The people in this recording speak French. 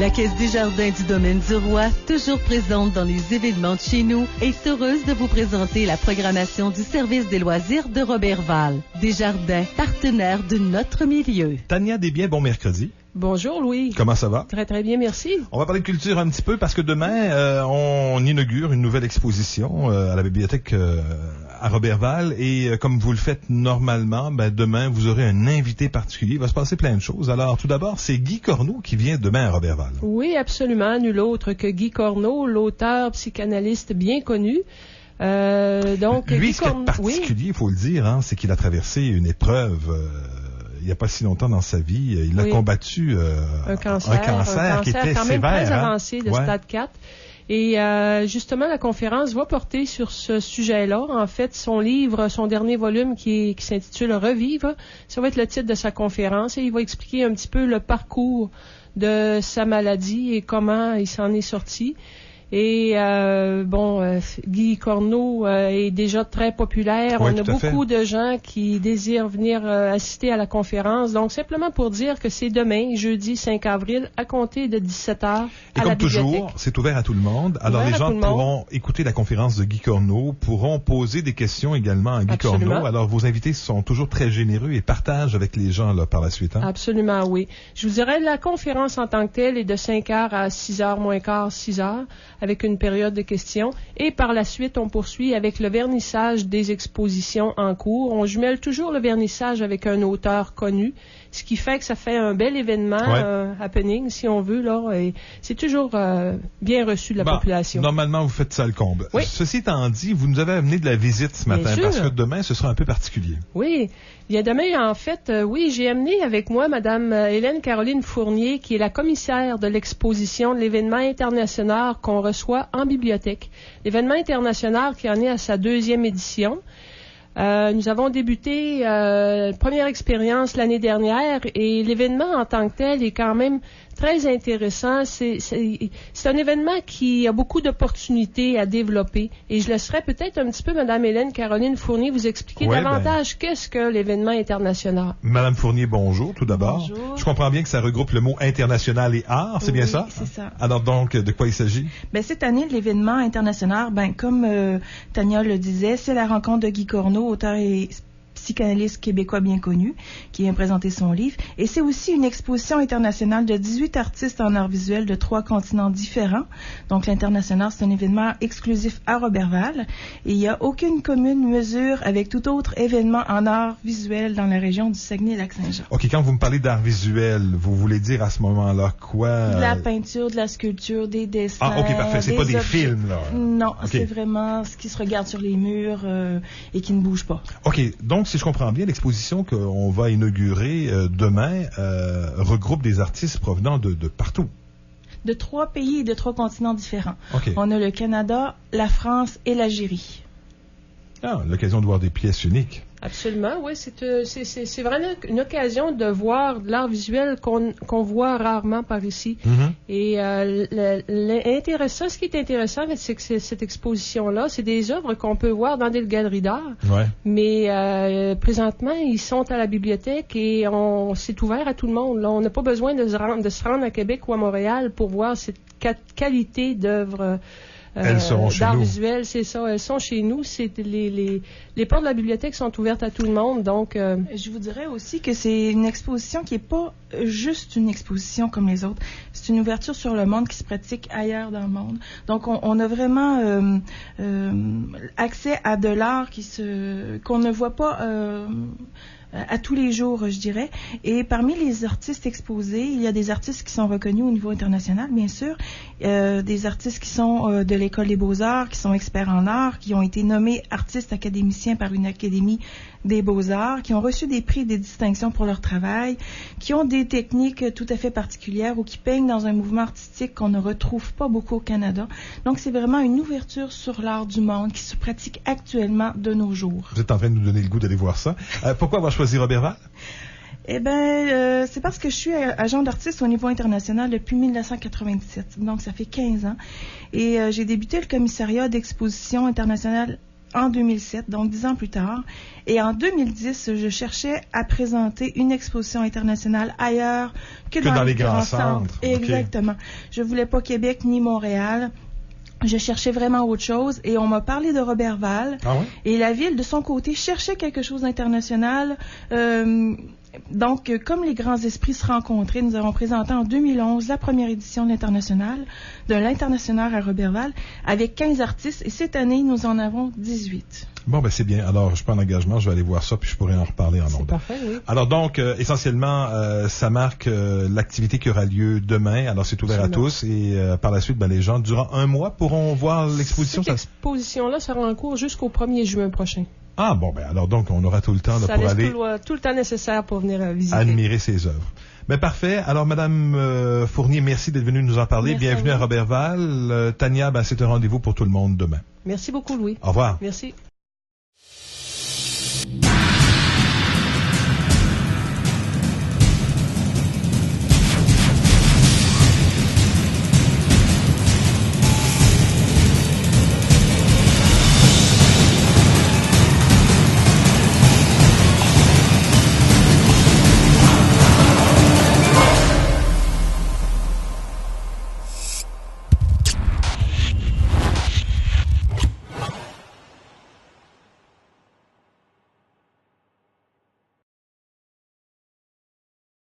La Caisse Desjardins du domaine du Roi, toujours présente dans les événements de chez nous, est heureuse de vous présenter la programmation du service des loisirs de Roberval. Desjardins, partenaire de notre milieu. Tania Desbiens, bon mercredi. Bonjour Louis. Comment ça va? Très très bien, merci. On va parler de culture un petit peu parce que demain, on inaugure une nouvelle exposition à la bibliothèque à Roberval et comme vous le faites normalement, demain vous aurez un invité particulier. Il va se passer plein de choses. Alors tout d'abord, c'est Guy Corneau qui vient demain à Roberval. Oui, absolument. Nul autre que Guy Corneau, l'auteur psychanalyste bien connu. Donc, lui, Guy ce qui est particulier, il faut le dire, c'est qu'il a traversé une épreuve il n'y a pas si longtemps dans sa vie. Il a combattu un cancer qui était quand même sévère. Très avancé de stade 4. Et justement, la conférence va porter sur ce sujet-là. En fait, son livre, son dernier volume qui s'intitule « Revivre », ça va être le titre de sa conférence et il va expliquer un petit peu le parcours de sa maladie et comment il s'en est sorti. Et Guy Corneau est déjà très populaire. Oui, on a beaucoup de gens qui désirent venir assister à la conférence. Donc, simplement pour dire que c'est demain, jeudi 5 avril, à compter de 17h à la bibliothèque. Et comme toujours, c'est ouvert à tout le monde. Alors, les gens pourront écouter la conférence de Guy Corneau, pourront poser des questions également à Guy Corneau. Alors, vos invités sont toujours très généreux et partagent avec les gens là, par la suite. Absolument, oui. Je vous dirais, la conférence en tant que telle est de 5h à 6h moins quart, 6h. Avec une période de questions. Et par la suite, on poursuit avec le vernissage des expositions en cours. On jumelle toujours le vernissage avec un auteur connu, ce qui fait que ça fait un bel événement, happening, si on veut, là. Et c'est toujours bien reçu de la population. Normalement, vous faites ça le comble. Oui. Ceci étant dit, vous nous avez amené de la visite ce matin, parce que demain, ce sera un peu particulier. Oui. Bien, demain, en fait, j'ai amené avec moi Mme Hélène Caroline Fournier, qui est la commissaire de l'exposition de l'événement international qu'on reçoit en bibliothèque. L'événement international qui en est à sa 2e édition. Nous avons débuté première expérience l'année dernière et l'événement en tant que tel est quand même très intéressant. C'est un événement qui a beaucoup d'opportunités à développer et je laisserai peut-être un petit peu Mme Hélène Caroline Fournier vous expliquer davantage qu'est-ce que l'événement international. Mme Fournier, bonjour tout d'abord. Bonjour. Je comprends bien que ça regroupe le mot international et art, c'est bien ça? Oui, c'est ça. Alors donc, de quoi il s'agit? Cette année, l'événement international, comme Tania le disait, c'est la rencontre de Guy Corneau, auteur et psychanalyste québécois bien connu, qui vient présenter son livre. Et c'est aussi une exposition internationale de 18 artistes en art visuel de 3 continents différents. Donc, l'international, c'est un événement exclusif à Roberval. Et il n'y a aucune commune mesure avec tout autre événement en art visuel dans la région du Saguenay-Lac-Saint-Jean. OK, quand vous me parlez d'art visuel, vous voulez dire à ce moment-là quoi? De la peinture, de la sculpture, des dessins. Ah, OK, parfait. C'est pas des films, là. Non, okay. C'est vraiment ce qui se regarde sur les murs et qui ne bouge pas. OK, donc si je comprends bien, l'exposition qu'on va inaugurer demain regroupe des artistes provenant de partout. De 3 pays et de 3 continents différents. Okay. On a le Canada, la France et l'Algérie. Ah, l'occasion de voir des pièces uniques. Absolument, oui. C'est vraiment une occasion de voir de l'art visuel qu'on voit rarement par ici. Mm-hmm. Et ce qui est intéressant, c'est que cette exposition-là, c'est des œuvres qu'on peut voir dans des galeries d'art. Ouais. Mais présentement, ils sont à la bibliothèque et c'est ouvert à tout le monde. Là, on n'a pas besoin de se rendre à Québec ou à Montréal pour voir cette qualité d'œuvres. Elles seront chez nous. D'art visuel, c'est ça. Elles sont chez nous. Les portes de la bibliothèque sont ouvertes à tout le monde. Donc, je vous dirais aussi que c'est une exposition qui n'est pas juste une exposition comme les autres. C'est une ouverture sur le monde qui se pratique ailleurs dans le monde. Donc, on a vraiment accès à de l'art qu'on ne voit pas à tous les jours, je dirais. Et parmi les artistes exposés, il y a des artistes qui sont reconnus au niveau international, bien sûr. Des artistes qui sont de l'École des Beaux-Arts, qui sont experts en art, qui ont été nommés artistes académiciens par une académie des Beaux-Arts, qui ont reçu des prix et des distinctions pour leur travail, qui ont des techniques tout à fait particulières ou qui peignent dans un mouvement artistique qu'on ne retrouve pas beaucoup au Canada. Donc, c'est vraiment une ouverture sur l'art du monde qui se pratique actuellement de nos jours. Vous êtes en train de nous donner le goût d'aller voir ça. Pourquoi avoir choisi Roberval? Eh bien, c'est parce que je suis agent d'artiste au niveau international depuis 1997. Donc, ça fait 15 ans. Et j'ai débuté le commissariat d'exposition internationale en 2007, donc 10 ans plus tard. Et en 2010, je cherchais à présenter une exposition internationale ailleurs que dans les grands centres. Exactement. Je voulais pas Québec ni Montréal. Je cherchais vraiment autre chose et on m'a parlé de Roberval. Ah ouais? Et la ville, de son côté, cherchait quelque chose d'international. Donc, comme les grands esprits se rencontraient, nous avons présenté en 2011 la première édition de l'International à Roberval avec 15 artistes et cette année, nous en avons 18. Bon, ben c'est bien. Alors, je prends l'engagement, je vais aller voir ça, puis je pourrai en reparler en ondes. C'est parfait, oui. Alors donc, essentiellement, ça marque l'activité qui aura lieu demain. Alors, c'est ouvert à tous et par la suite, ben, les gens, durant un mois, pourront voir l'exposition. Cette exposition-là sera en cours jusqu'au 1er juin prochain. Ah bon, ben alors donc, on aura tout le temps là, pour aller tout le temps nécessaire pour venir visiter. Admirer ses œuvres. Ben parfait. Alors, Madame Fournier, merci d'être venue nous en parler. Merci bienvenue à Roberval. Tania, ben, c'est un rendez-vous pour tout le monde demain. Merci beaucoup, Louis. Au revoir. Merci.